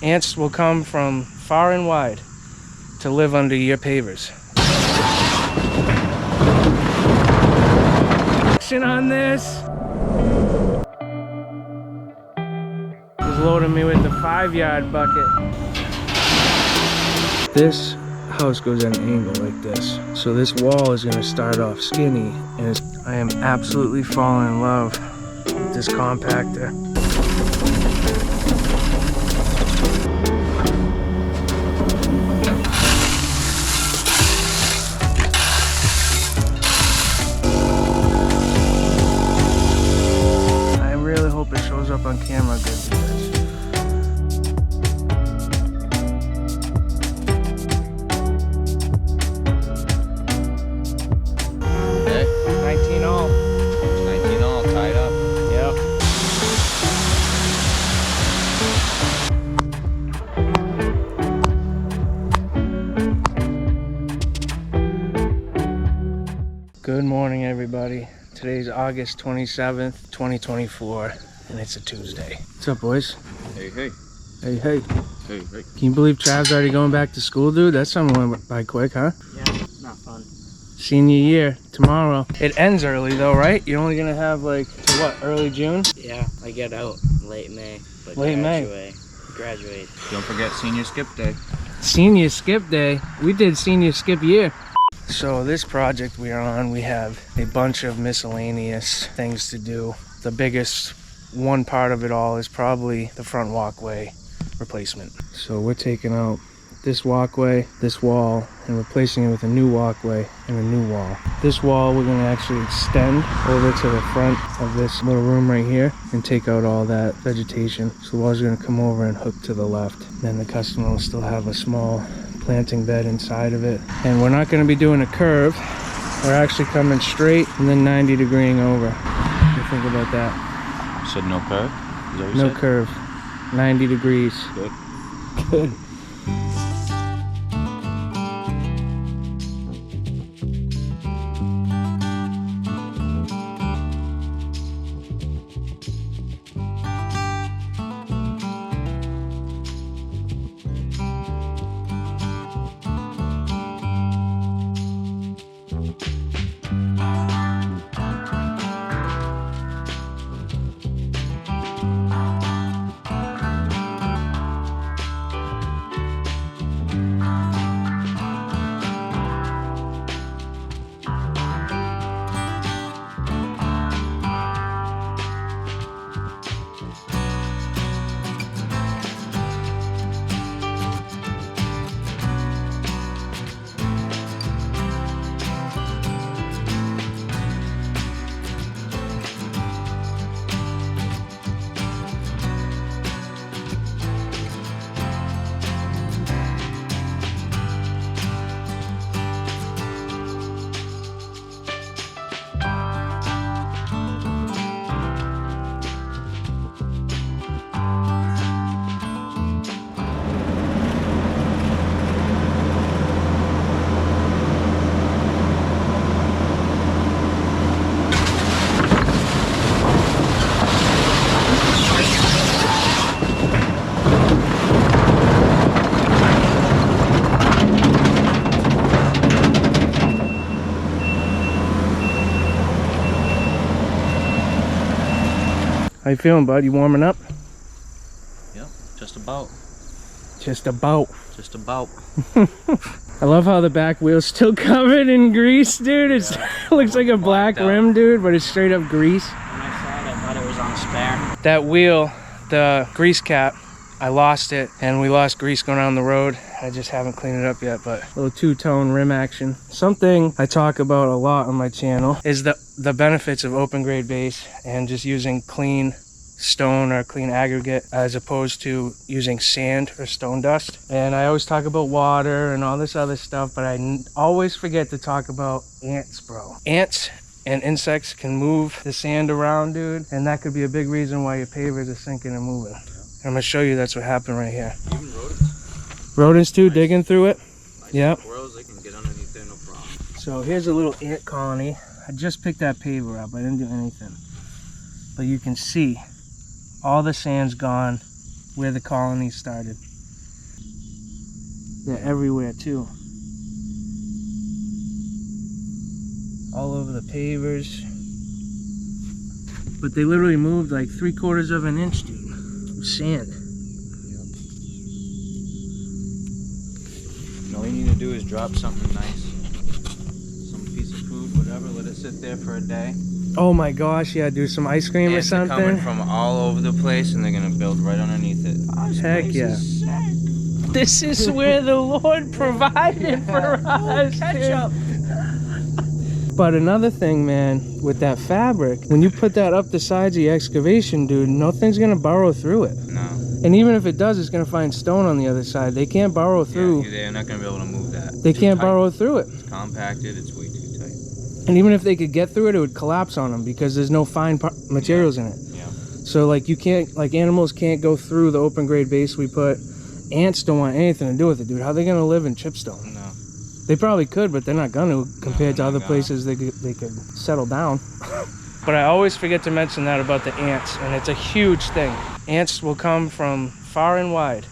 Ants will come from far and wide to live under your pavers. Action on this. He's loading me with the 5-yard bucket. This house goes at an angle like this. So this wall is gonna start off skinny, and I am absolutely falling in love with this compactor. I really hope it shows up on camera good for this. Good morning, everybody. Today's August 27th, 2024, and it's a Tuesday. What's up, boys? Hey, hey. Hey, hey. Hey, hey. Can you believe Trav's already going back to school, dude? That summer went by quick, huh? Yeah, not fun. Senior year, tomorrow. It ends early, though, right? You're only gonna have, like, to what, early June? Yeah, I get out late May. But Late May? Graduate. Don't forget senior skip day. Senior skip day. We did senior skip year. So this project we are on, we have a bunch of miscellaneous things to do. The biggest one part of it all is probably the front walkway replacement. So we're taking out this walkway, this wall, and replacing it with a new walkway and a new wall. This wall we're gonna actually extend over to the front of this little room right here and take out all that vegetation. So the wall's gonna come over and hook to the left. Then the customer will still have a small planting bed inside of it. And we're not going to be doing a curve. We're actually coming straight and then 90-degreeing over. What do you think about that? You said no curve? Is that what you No said? curve. 90 degrees. Good. Good. How you feeling, bud? You warming up? Yep, just about. Just about. Just about. I love how the back wheel's still covered in grease, dude. It looks like a black rim, dude, but it's straight up grease. When I saw it, I thought it was on a spare. That wheel, the grease cap, I lost it, and we lost grease going down the road. I just haven't cleaned it up yet, but a little two-tone rim action. Something I talk about a lot on my channel is the benefits of open grade base and just using clean stone or clean aggregate as opposed to using sand or stone dust. And I always talk about water and all this other stuff, but I always forget to talk about ants, bro. Ants and insects can move the sand around, dude, and that could be a big reason why your pavers are sinking and moving. And I'm gonna show you that's what happened right here. Even rodents. Rodents too, digging through it. Nice. Yep. Squirrels, they can get underneath there, no problem. So here's a little ant colony. I just picked that paver up. I didn't do anything. But you can see all the sand's gone where the colony started. They're everywhere too. All over the pavers. But they literally moved like 3/4 of an inch, dude, of sand. All you need to do is drop something nice. Some piece of food, whatever, let it sit there for a day. Oh my gosh, yeah, do some ice cream or Ants are something. coming from all over the place and they're gonna build right underneath it. Oh, this Heck place yeah. is sick. This is where the Lord provided for us. Ketchup. But another thing, man, with that fabric, when you put that up the sides of the excavation, dude, nothing's gonna burrow through it. No. And even if it does, it's gonna find stone on the other side. They can't burrow through. Yeah, they're not gonna be able to move that. They Too can't tight. burrow through it. It's compacted, it's way too tight. And even if they could get through it, it would collapse on them because there's no fine materials in it. Yeah. So like you can't, like animals can't go through the open grade base we put. Ants don't want anything to do with it, dude. How are they gonna live in chipstone? No. They probably could, but they're not gonna compared to they're other not places they could settle down. But I always forget to mention that about the ants, and it's a huge thing. Ants will come from far and wide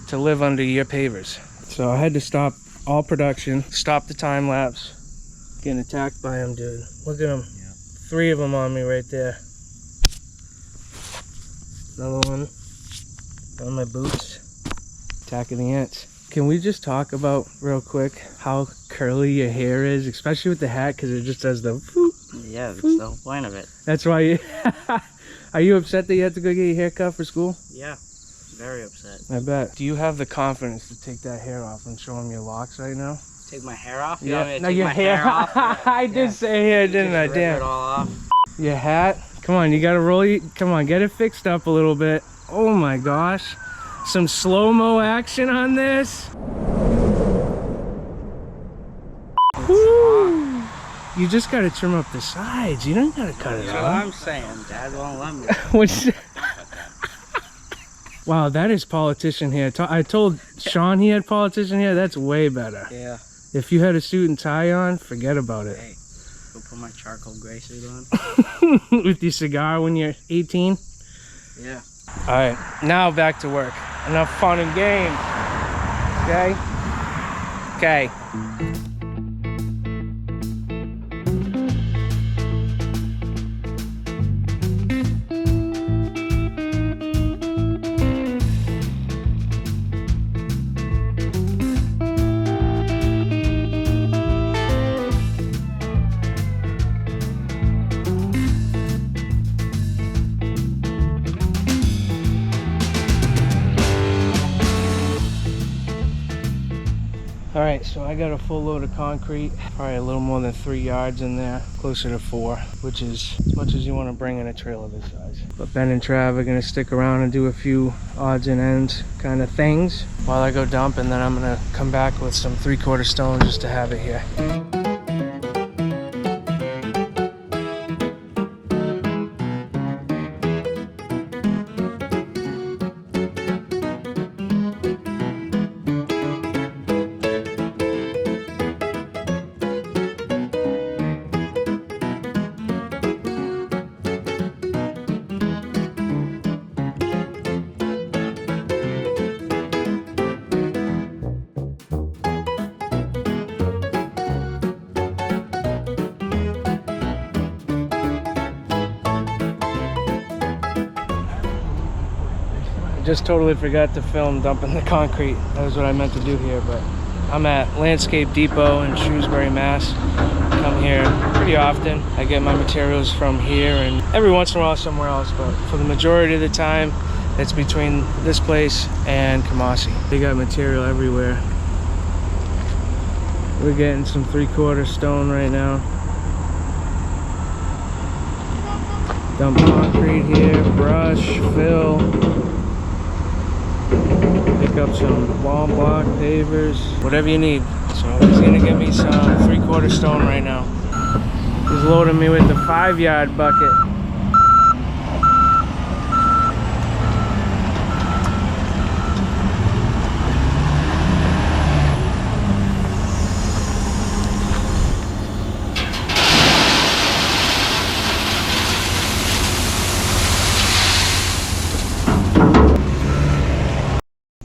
to live under your pavers. So I had to stop all production, stop the time lapse. Getting attacked by them, dude. Look at them. Yeah. 3 of them on me right there. Another one on my boots. Attacking the ants. Can we just talk about real quick how curly your hair is, especially with the hat, because it just does the whoop. Yeah, that's the whole point of it. That's why you... Are you upset that you have to go get your hair cut for school? Yeah, very upset. I bet. Do you have the confidence to take that hair off and show them your locks right now? Take my hair off? You Yeah. want me to No, take your my hair off? I did say hair, didn't I? Just rip Damn. it all off. Your hat. Come on, you gotta roll. Come on, get it fixed up a little bit. Oh my gosh. Some slow-mo action on this. Woo. You just gotta trim up the sides. You don't gotta cut it That's what off. I'm saying. Dad won't let me. What's that? Wow, that is politician hair. I told Sean he had politician hair. That's way better. Yeah. If you had a suit and tie on, forget about it. Hey, go put my charcoal gray suit on. With your cigar when you're 18. Yeah. All right, now back to work. Enough fun and games. Okay? Okay. All right, so I got a full load of concrete, probably a little more than 3 yards in there, closer to 4, which is as much as you want to bring in a trailer this size. But Ben and Trav are gonna stick around and do a few odds and ends kind of things while I go dump, and then I'm gonna come back with some 3/4 stone just to have it here. Just totally forgot to film dumping the concrete. That was what I meant to do here, but I'm at Landscape Depot in Shrewsbury, Mass. Come here pretty often. I get my materials from here and every once in a while somewhere else, but for the majority of the time, it's between this place and Kamasi. They got material everywhere. We're getting some 3/4 stone right now. Dump concrete here, brush, fill. Pick up some wall block, pavers, whatever you need. So he's gonna give me some 3/4 stone right now. He's loading me with the 5-yard bucket.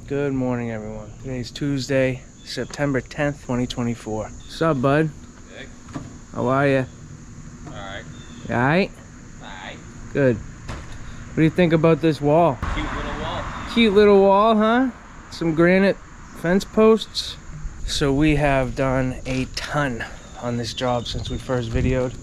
Good. Good morning, everyone. Today's Tuesday, September 10th, 2024. What's up, bud? Hey. How are you? Alright. You alright? Alright. Good. What do you think about this wall? Cute little wall. Cute little wall, huh? Some granite fence posts. So we have done a ton on this job since we first videoed.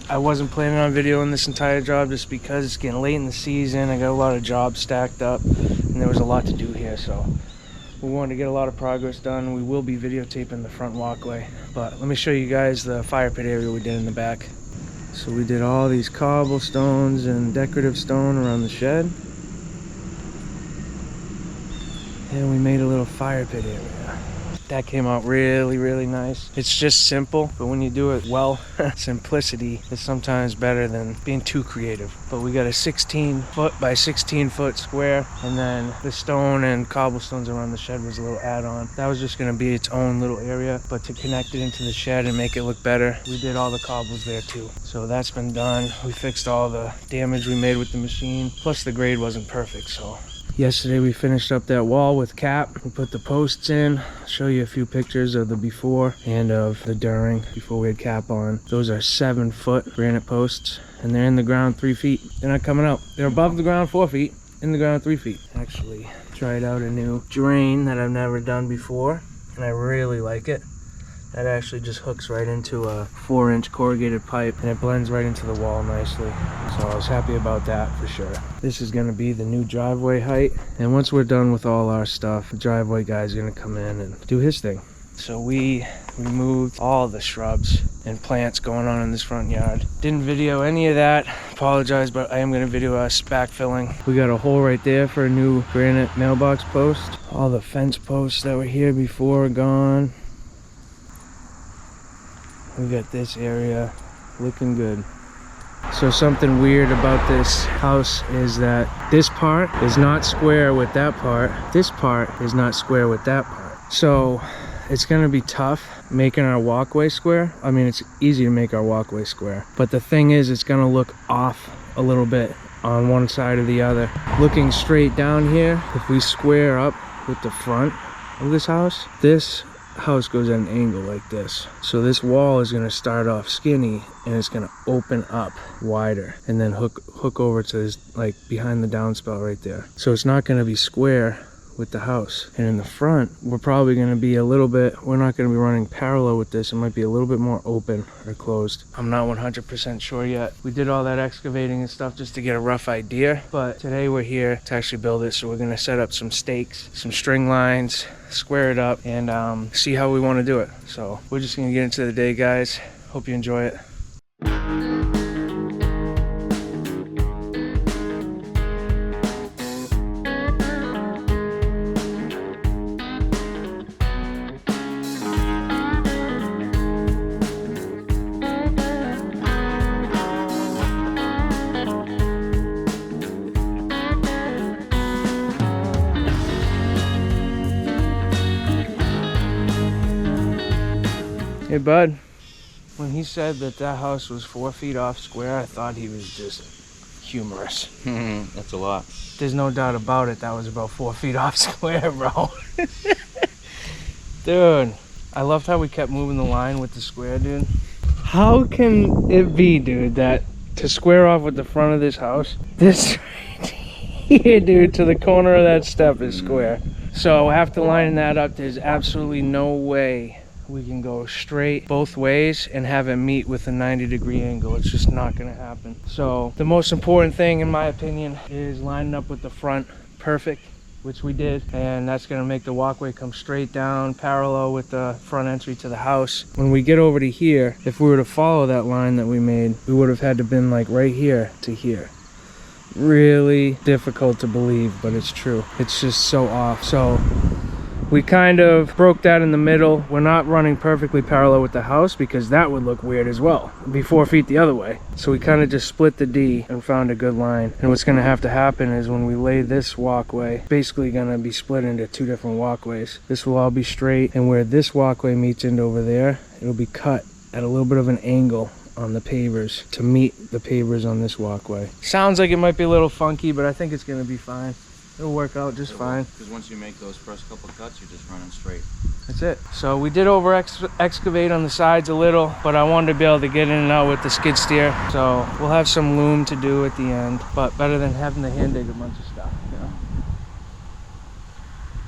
I wasn't planning on videoing this entire job just because it's getting late in the season. I got a lot of jobs stacked up and there was a lot to do here, so we wanted to get a lot of progress done. We will be videotaping the front walkway, but let me show you guys the fire pit area we did in the back. So we did all these cobblestones and decorative stone around the shed, and we made a little fire pit area. That came out really nice. It's just simple, but when you do it well, simplicity is sometimes better than being too creative. But we got a 16 foot by 16 foot square, and then the stone and cobblestones around the shed was a little add-on. That was just gonna be its own little area, but to connect it into the shed and make it look better, we did all the cobbles there too. So that's been done. We fixed all the damage we made with the machine, plus the grade wasn't perfect, so. Yesterday we finished up that wall with cap. We put the posts in. I'll show you a few pictures of the before and of the during before we had cap on. Those are 7 foot granite posts, and they're in the ground 3 feet. They're not coming out. They're above the ground 4 feet, in the ground 3 feet. Actually tried out a new drain that I've never done before, and I really like it. That actually just hooks right into a 4-inch corrugated pipe, and it blends right into the wall nicely. So I was happy about that for sure. This is gonna be the new driveway height. And once we're done with all our stuff, the driveway guy's gonna come in and do his thing. So we removed all the shrubs and plants going on in this front yard. Didn't video any of that, apologize, but I am gonna video us backfilling. We got a hole right there for a new granite mailbox post. All the fence posts that were here before are gone. We got this area looking good. So something weird about this house is that this part is not square with that part. This part is not square with that part. So it's gonna be tough making our walkway square. I mean, it's easy to make our walkway square, but the thing is, it's gonna look off a little bit on one side or the other. Looking straight down here, if we square up with the front of this house goes at an angle like this. So this wall is going to start off skinny and it's going to open up wider and then hook over to this, like behind the downspout right there. So it's not going to be square with the house. And in the front, we're probably going to be a little bit, we're not going to be running parallel with this. It might be a little bit more open or closed. I'm not 100% sure yet. We did all that excavating and stuff just to get a rough idea, but today we're here to actually build it. So we're going to set up some stakes, some string lines, square it up, and see how we want to do it. So we're just going to get into the day, guys. Hope you enjoy it. Hey bud, when he said that house was 4 feet off square, I thought he was just humorous. That's a lot. There's no doubt about it, that was about 4 feet off square, bro. Dude, I loved how we kept moving the line with the square, dude. How can it be, dude, that to square off with the front of this house, this right here, dude, to the corner of that step is square. So after lining that up, there's absolutely no way we can go straight both ways and have it meet with a 90-degree angle. It's just not gonna happen. So the most important thing, in my opinion, is lining up with the front perfect, which we did, and that's gonna make the walkway come straight down parallel with the front entry to the house. When we get over to here, if we were to follow that line that we made, we would have had to been like right here to here. Really difficult to believe, but it's true. It's just so off. So we kind of broke that in the middle. We're not running perfectly parallel with the house because that would look weird as well. It'd be 4 feet the other way. So we kind of just split the D and found a good line. And what's gonna have to happen is when we lay this walkway, basically gonna be split into 2 different walkways. This will all be straight, and where this walkway meets into over there, it'll be cut at a little bit of an angle on the pavers to meet the pavers on this walkway. Sounds like it might be a little funky, but I think it's gonna be fine. It'll work out just fine. Because once you make those first couple cuts, you're just running straight. That's it. So we did over excavate on the sides a little, but I wanted to be able to get in and out with the skid steer. So we'll have some loom to do at the end, but better than having to hand dig a bunch of stuff, you know?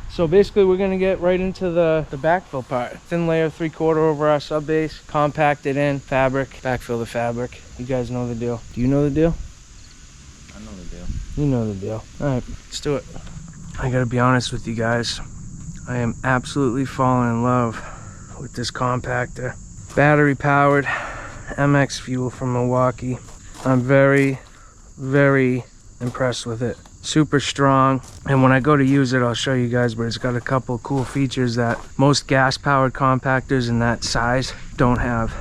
So basically we're gonna get right into the backfill part. Thin layer 3/4 over our sub base, compact it in, fabric, backfill the fabric. You guys know the deal. Do you know the deal? I know the deal. You know the deal. All right, let's do it. I gotta be honest with you guys. I am absolutely falling in love with this compactor. Battery powered, MX fuel from Milwaukee. I'm very, very impressed with it. Super strong, and when I go to use it I'll show you guys, but it's got a couple cool features that most gas powered compactors in that size don't have.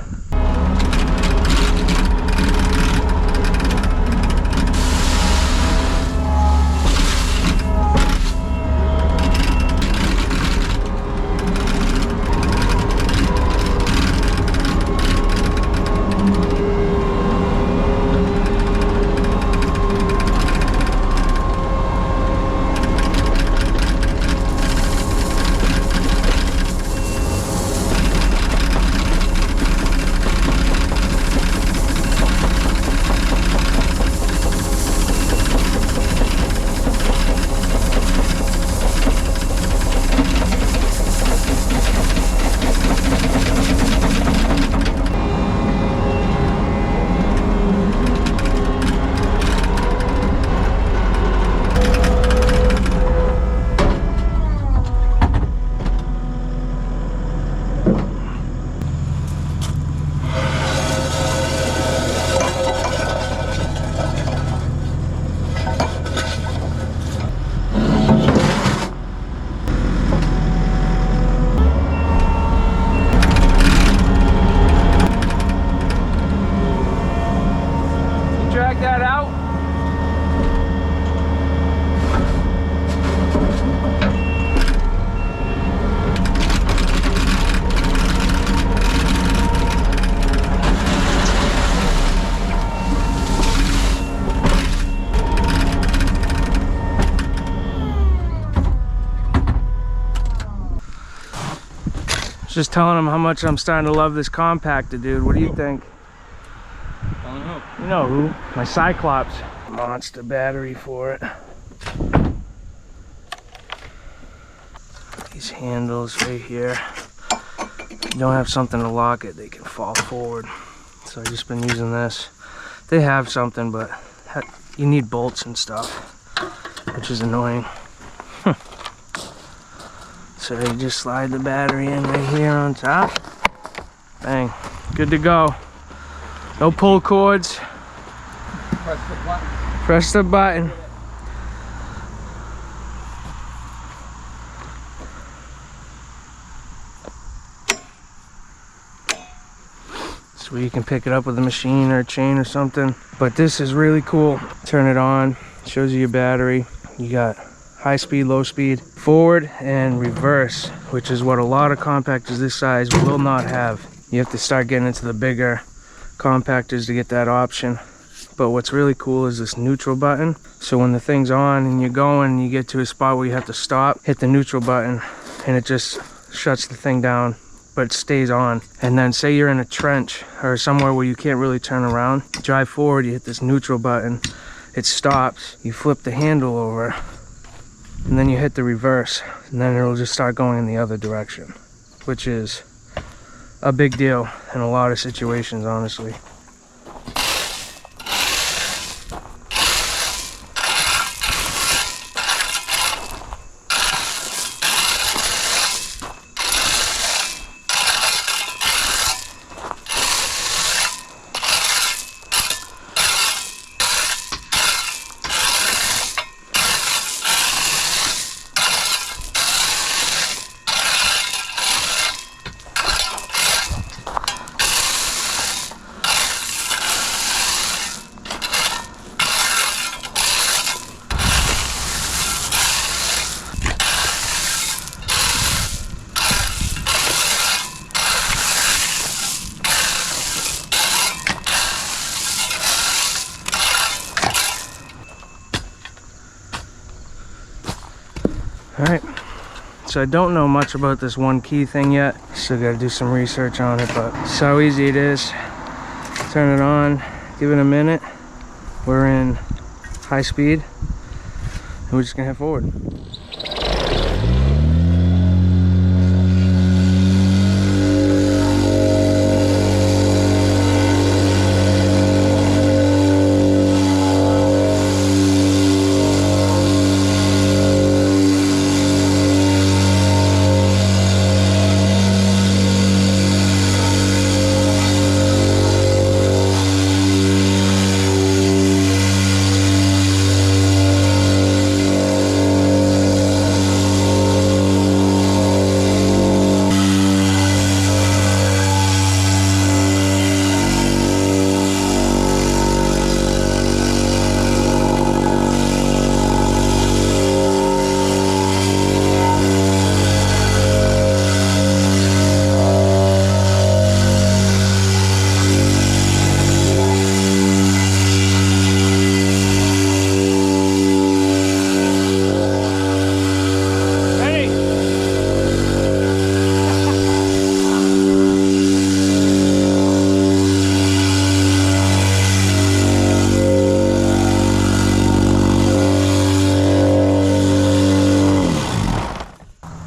That out. Just telling him how much I'm starting to love this compactor, dude. What do you think? You know who? My Cyclops. Monster battery for it. These handles right here. If you don't have something to lock it, they can fall forward. So I've just been using this. They have something, but you need bolts and stuff, which is annoying. So you just slide the battery in right here on top. Bang. Good to go. No pull cords. Press the button. Press the button. So you can pick it up with a machine or a chain or something. But this is really cool. Turn it on. Shows you your battery. You got high speed, low speed, forward and reverse, which is what a lot of compactors this size will not have. You have to start getting into the bigger compactors to get that option. But what's really cool is this neutral button. So when the thing's on and you're going and you get to a spot where you have to stop, hit the neutral button and it just shuts the thing down, but it stays on. And then say you're in a trench or somewhere where you can't really turn around, drive forward, you hit this neutral button, it stops, you flip the handle over, and then you hit the reverse, and then it'll just start going in the other direction, which is a big deal in a lot of situations, honestly. right, so I don't know much about this one key thing yet. Still gotta do some research on it, but it's how easy it is. Turn it on, give it a minute. We're in high speed, and we're just gonna head forward.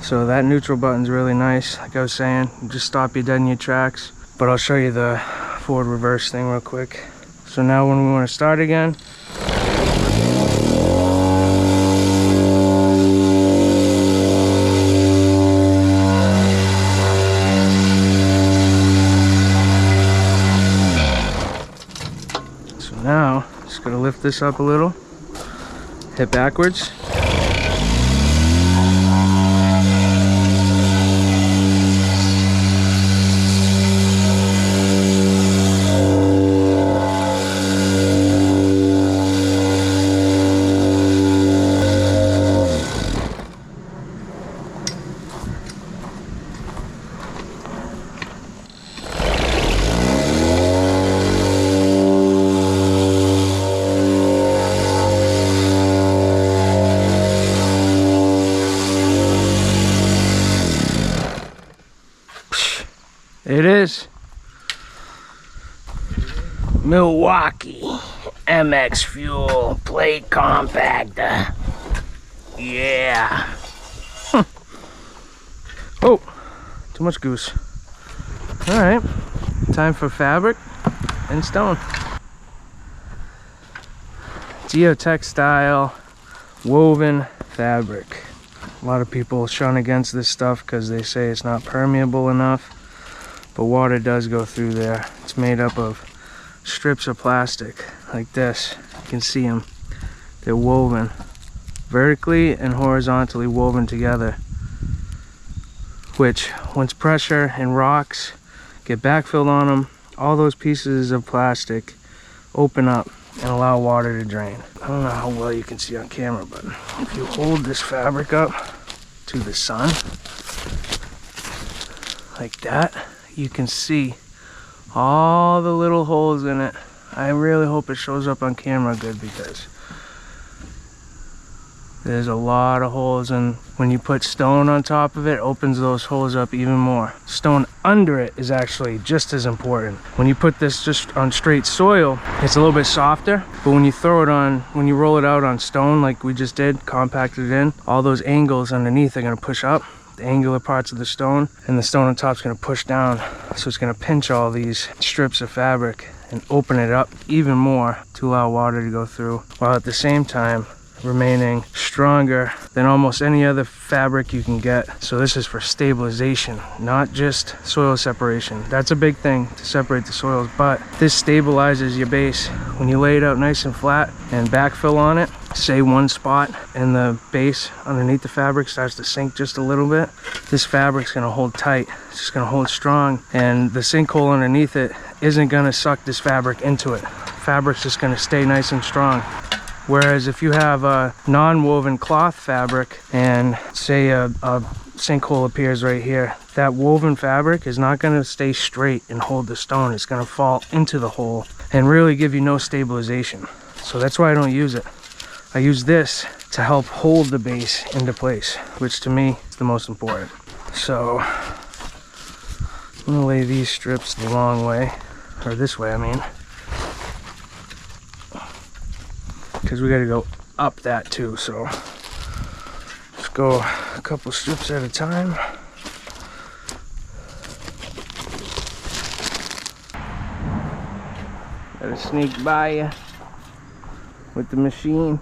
So that neutral button's really nice. Like I was saying, just stop you dead in your tracks. But I'll show you the forward reverse thing real quick. So now when we want to start again, so now just gotta lift this up a little, hit backwards. It is Milwaukee MX Fuel Plate Compactor. Yeah. Oh, too much goose. All right, time for fabric and stone. Geotextile woven fabric. A lot of people shun against this stuff because they say it's not permeable enough. But water does go through there. It's made up of strips of plastic like this. You can see them. They're woven vertically and horizontally woven together, which once pressure and rocks get backfilled on them, all those pieces of plastic open up and allow water to drain. I don't know how well you can see on camera, but if you hold this fabric up to the sun like that, you can see all the little holes in it. I really hope it shows up on camera good, because there's a lot of holes, and when you put stone on top of it, it opens those holes up even more. Stone under it is actually just as important. When you put this just on straight soil, it's a little bit softer, but when you throw it on, when you roll it out on stone like we just did, compacted it in, all those angles underneath are going to push up, the angular parts of the stone, and the stone on top is going to push down, so it's going to pinch all these strips of fabric and open it up even more to allow water to go through, while at the same time remaining stronger than almost any other fabric you can get. So this is for stabilization, not just soil separation. That's a big thing to separate the soils, but this stabilizes your base. When you lay it out nice and flat and backfill on it, say one spot and the base underneath the fabric starts to sink just a little bit, this fabric's going to hold tight. It's just going to hold strong, and the sinkhole underneath it isn't going to suck this fabric into it. Fabric's just going to stay nice and strong. Whereas if you have a non-woven cloth fabric and say a sinkhole appears right here, that woven fabric is not going to stay straight and hold the stone. It's going to fall into the hole and really give you no stabilization. So that's why I don't use it. I use this to help hold the base into place, which to me is the most important. So I'm gonna lay these strips the long way, or this way I mean, because we gotta go up that too. So let's go a couple strips at a time. Gotta sneak by you with the machine.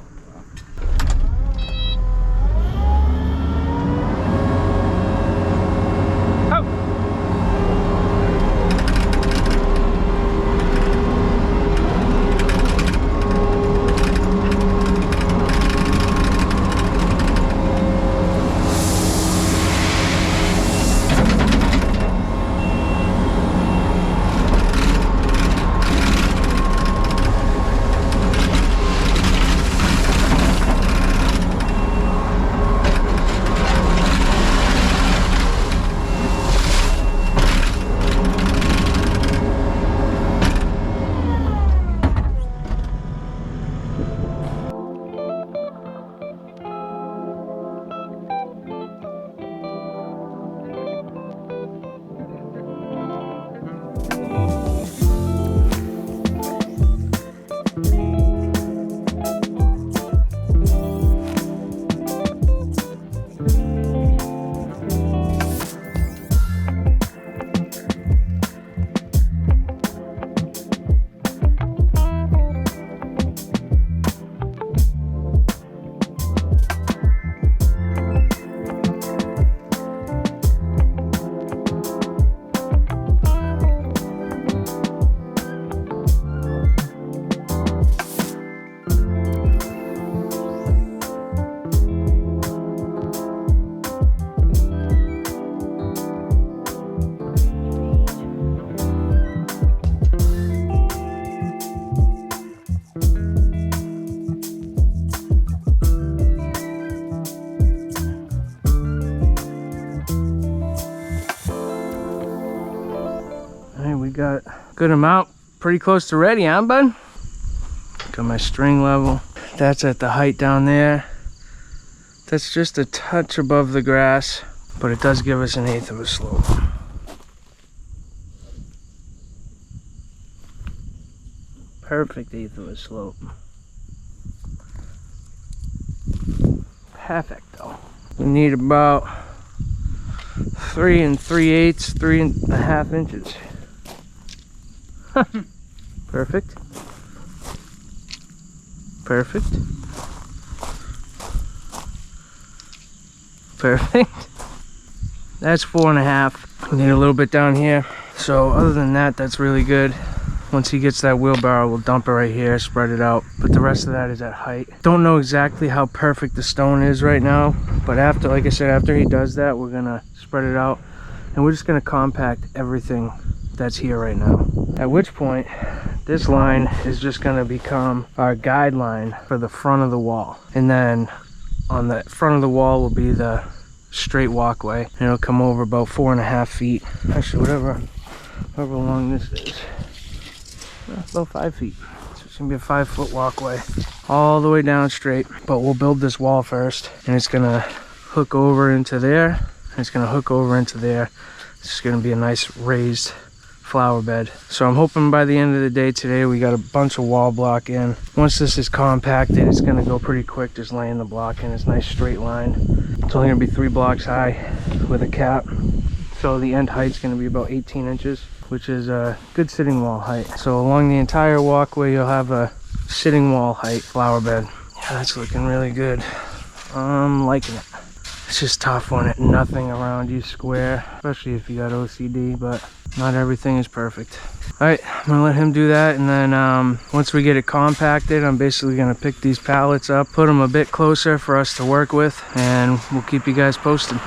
Got a good amount, pretty close to ready, huh, bud? Got my string level. That's at the height down there. That's just a touch above the grass, but it does give us 1/8 of a slope. Perfect 1/8 of a slope. Perfect though. We need about 3 3/8, 3.5 inches. Perfect. Perfect. Perfect. That's 4.5. We need a little bit down here. So other than that, that's really good. Once he gets that wheelbarrow, we'll dump it right here, spread it out. But the rest of that is at height. Don't know exactly how perfect the stone is right now, but after, like I said, after he does that, we're gonna spread it out and we're just gonna compact everything that's here right now. At which point, this line is just gonna become our guideline for the front of the wall. And then on the front of the wall will be the straight walkway. And it'll come over about 4.5 feet. Actually, whatever long this is. About 5 feet. So it's gonna be a 5-foot walkway all the way down straight. But we'll build this wall first, and it's gonna hook over into there, and it's gonna hook over into there. It's gonna be a nice raised flower bed. So I'm hoping by the end of the day today we got a bunch of wall block in. Once this is compacted, it's gonna go pretty quick just laying the block in. It's a nice straight line. It's only gonna be 3 blocks high with a cap. So the end height's gonna be about 18 inches, which is a good sitting wall height. So along the entire walkway, you'll have a sitting wall height flower bed. Yeah, that's looking really good. I'm liking it. It's just tough when nothing around you square, especially if you got OCD, but not everything is perfect. All right, I'm gonna let him do that, and then once we get it compacted, I'm basically gonna pick these pallets up, put them a bit closer for us to work with, and we'll keep you guys posted.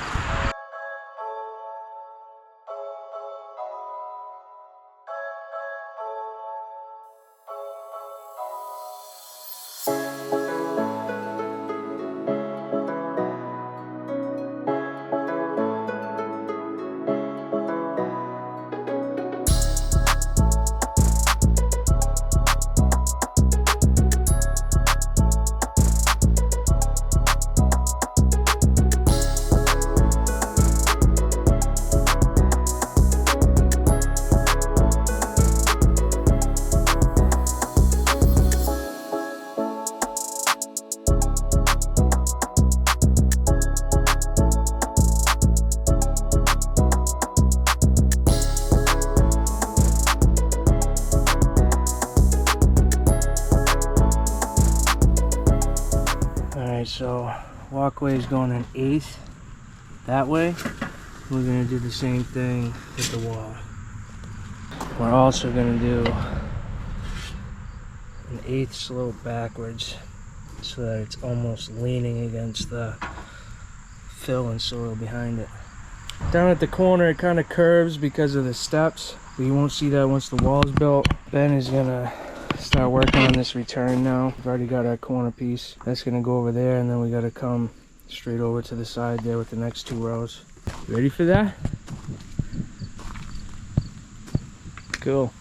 So walkway is going an 1/8 that way. We're gonna do the same thing with the wall. We're also gonna do an 1/8 slope backwards so that it's almost leaning against the fill and soil behind it. Down at the corner it kind of curves because of the steps, but you won't see that once the wall is built. Ben is gonna start working on this return now. We've already got our corner piece. That's gonna go over there, and then we gotta come straight over to the side there with the next 2 rows. Ready for that? Cool.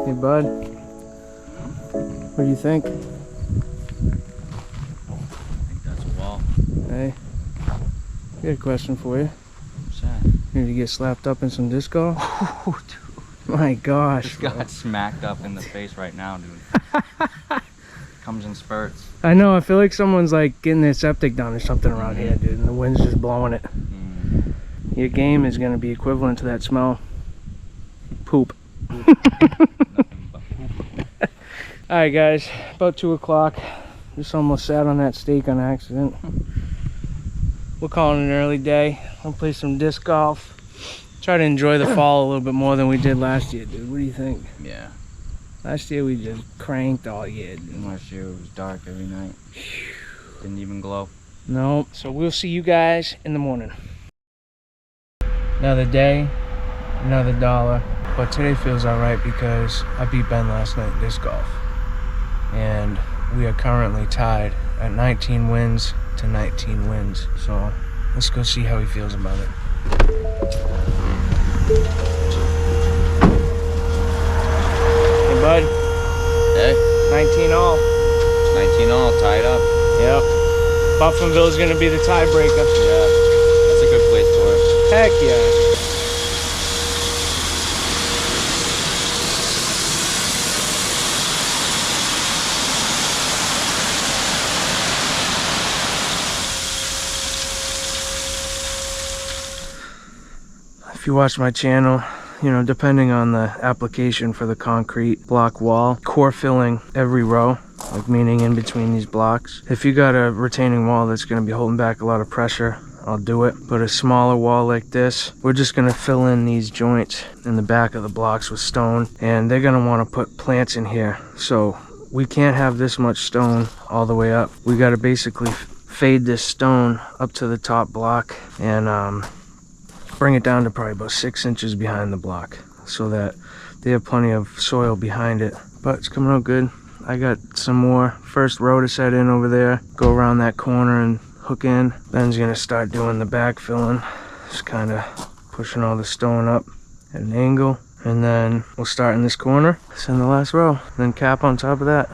Hey bud, what do you think? I think that's a wall. Hey, I got a question for you. What's that? You need to get slapped up in some disc golf? Oh, dude. My gosh, Just bro. got smacked up in the face right now, dude. Comes in spurts. I know, I feel like someone's like getting their septic done or something around here, dude, and the wind's just blowing it. Your game is gonna be equivalent to that smell. Poop. Nothing but poop. Alright guys, about 2 o'clock. Just almost sat on that steak on accident. We're calling it an early day. I'll play some disc golf. Try to enjoy the fall a little bit more than we did last year, dude. What do you think? Yeah. Last year we just cranked all year, dude. Last year it was dark every night. Didn't even glow. No. So we'll see you guys in the morning. Another day, another dollar. But today feels alright because I beat Ben last night in disc golf. And we are currently tied at 19 wins to 19 wins. So let's go see how he feels about it. Hey bud. Hey. 19 all. 19 all, tied up. Yep. Buffinville's gonna be the tiebreaker. Yeah. That's a good place to work. Heck yeah. If you watch my channel, you know, depending on the application for the concrete block wall, core filling every row, like meaning in between these blocks. If you got a retaining wall that's going to be holding back a lot of pressure, I'll do it. But a smaller wall like this, we're just going to fill in these joints in the back of the blocks with stone, and they're going to want to put plants in here. So we can't have this much stone all the way up. We got to basically fade this stone up to the top block and bring it down to probably about 6 inches behind the block so that they have plenty of soil behind it. But it's coming out good. I got some more first row to set in over there, go around that corner and hook in. Ben's gonna start doing the backfilling, just kind of pushing all the stone up at an angle, and then we'll start in this corner, send the last row, then cap on top of that.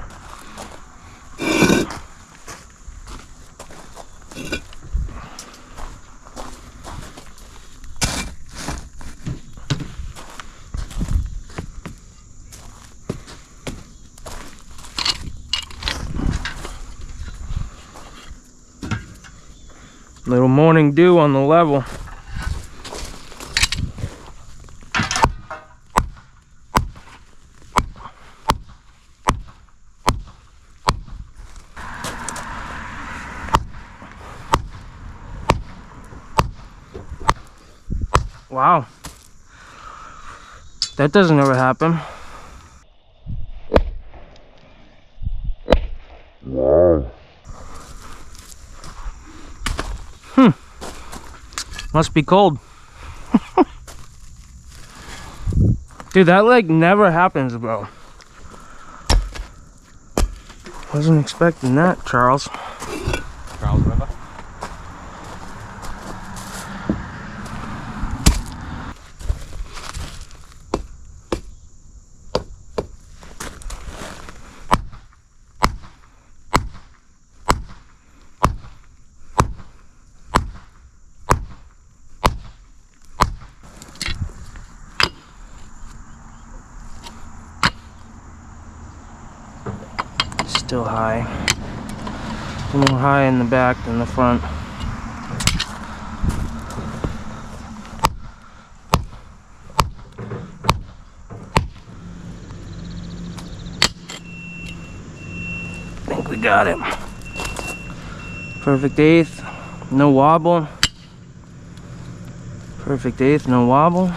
Little morning dew on the level. Wow. That doesn't ever happen. Wow. Must be cold. Dude, that like never happens, bro. Wasn't expecting that, Charles. Charles River. Still high. More high in the back than the front. I think we got it. Perfect eighth, no wobble. Perfect eighth, no wobble.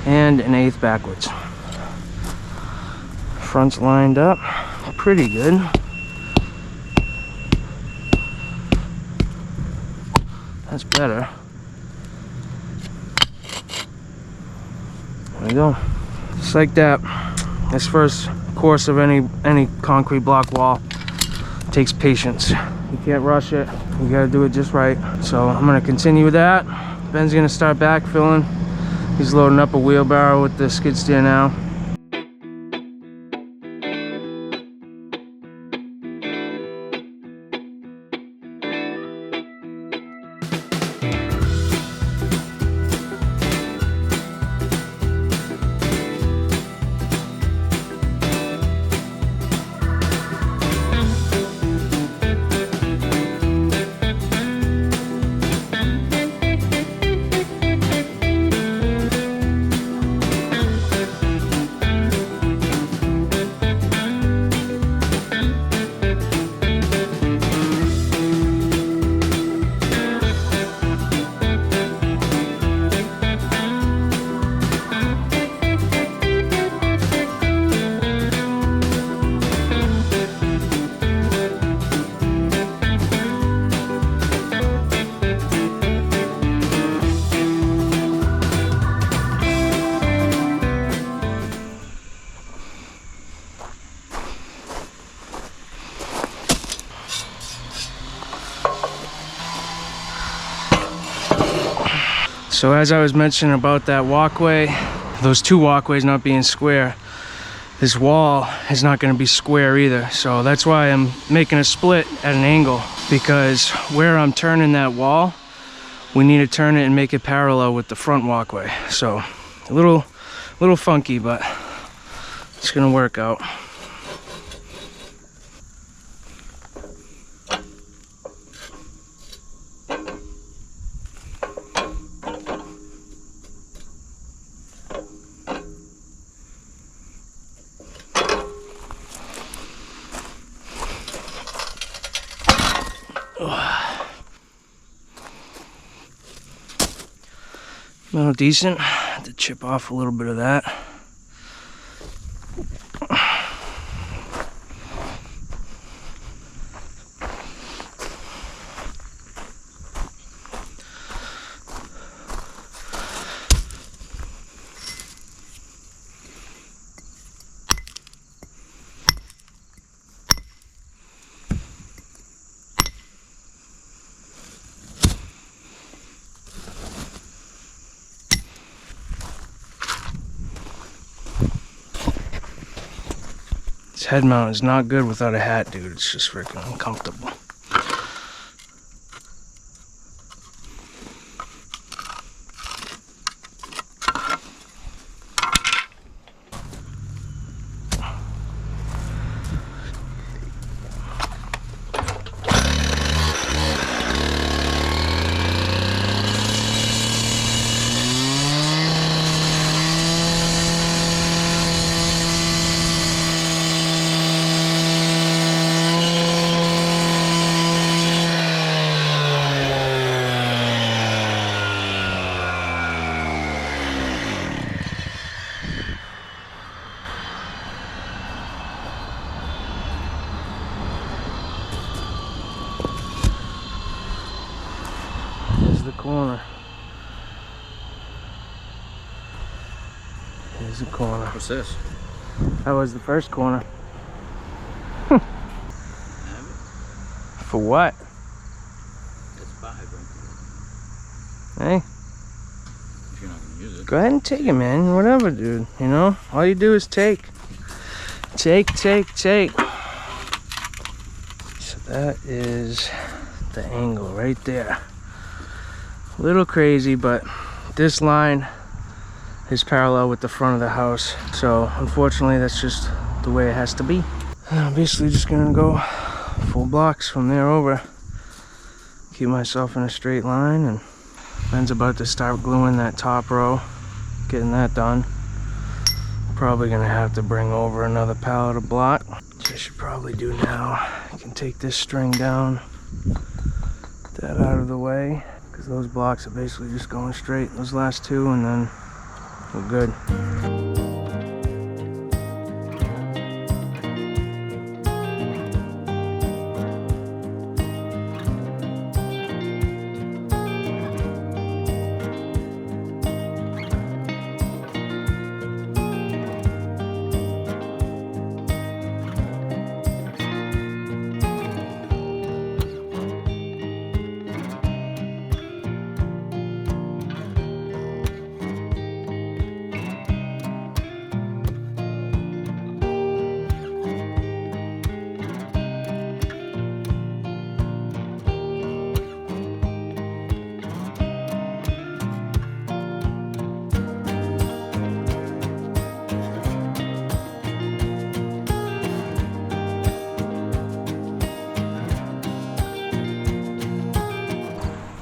And an eighth backwards. Front's lined up, pretty good. That's better. There we go. Just like that. This first course of any concrete block wall takes patience. You can't rush it. You gotta do it just right. So I'm gonna continue with that. Ben's gonna start backfilling. He's loading up a wheelbarrow with the skid steer now. So as I was mentioning about that walkway, those two walkways not being square, this wall is not going to be square either. So that's why I'm making a split at an angle, because where I'm turning that wall, we need to turn it and make it parallel with the front walkway. So a little funky, but it's going to work out. Well, decent. Had to chip off a little bit of that. This head mount is not good without a hat, dude. It's just freaking uncomfortable. corner. Here's the corner. What's this? That was the first corner. For what? It's 5 right Hey, if you're not gonna use it. go ahead and take it, man. Whatever, dude. You know, all you do is take. Take. So that is the angle right there. A little crazy, but this line is parallel with the front of the house. So unfortunately, that's just the way it has to be. I'm basically just gonna go full blocks from there over. Keep myself in a straight line, and Ben's about to start gluing that top row, getting that done. Probably gonna have to bring over another pallet of block, which I should probably do now. I can take this string down, get that out of the way, because those blocks are basically just going straight, those last two, and then we're good.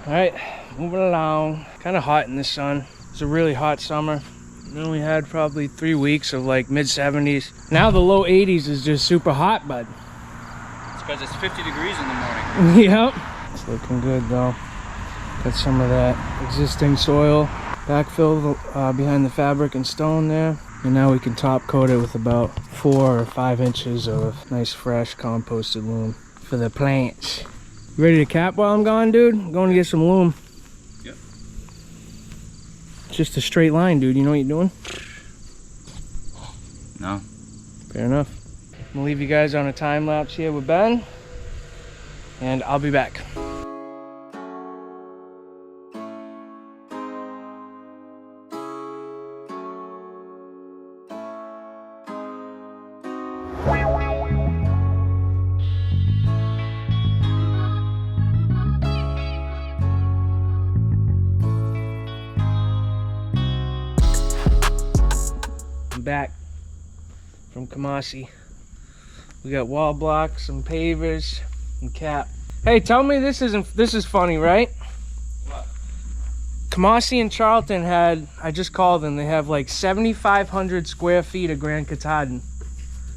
Alright, moving along. Kind of hot in the sun. It's a really hot summer. And then we had probably 3 weeks of like mid-70s. Now the low 80s is just super hot, bud. It's because it's 50 degrees in the morning. Yep. It's looking good though. Got some of that existing soil backfill behind the fabric and stone there. And now we can top coat it with about 4 or 5 inches of nice fresh composted loam for the plants. You ready to cap while I'm gone, dude? I'm going to get some loam. Yep. It's just a straight line, dude. You know what you're doing? No. Fair enough. I'm gonna leave you guys on a time lapse here with Ben, and I'll be back. Back from Kamasi. We got wall blocks, some pavers, and cap. Hey, tell me this is funny, right? What? Kamasi and Charlton had, I just called them, they have like 7,500 square feet of Grand Katahdin.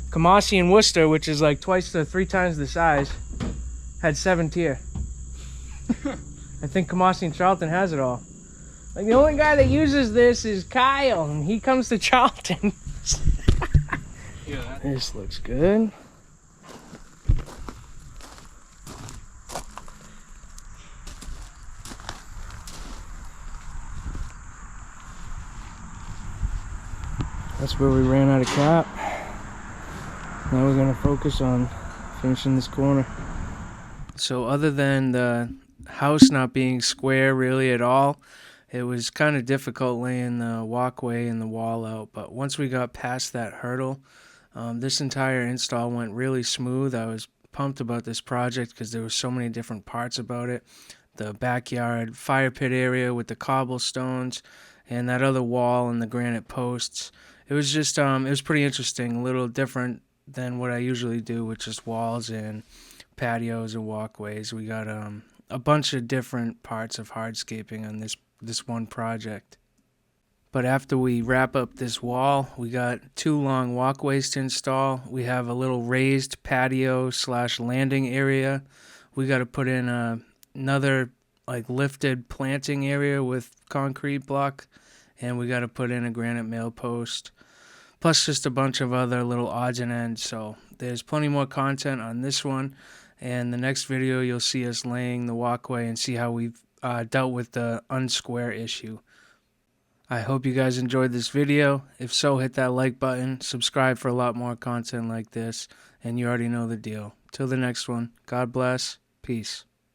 Kamasi and Worcester, which is like 2 to 3 times the size, had 7 tier. I think Kamasi and Charlton has it all. Like, the only guy that uses this is Kyle, and he comes to Charlton. Yeah. This looks good. That's where we ran out of cap. Now we're gonna focus on finishing this corner. So other than the house not being square really at all, it was kind of difficult laying the walkway and the wall out, but once we got past that hurdle, this entire install went really smooth. I was pumped about this project because there were so many different parts about it. The backyard fire pit area with the cobblestones and that other wall and the granite posts. It was just, it was pretty interesting, a little different than what I usually do with just walls and patios and walkways. We got a bunch of different parts of hardscaping on this one project. But after we wrap up this wall, we got 2 long walkways to install. We have a little raised patio / landing area. We got to put in another like lifted planting area with concrete block, and we got to put in a granite mail post, plus just a bunch of other little odds and ends. So there's plenty more content on this one, and the next video you'll see us laying the walkway and see how we've dealt with the unsquare issue. I hope you guys enjoyed this video. If so, hit that like button, subscribe for a lot more content like this, and you already know the deal. Till the next one, God bless, peace.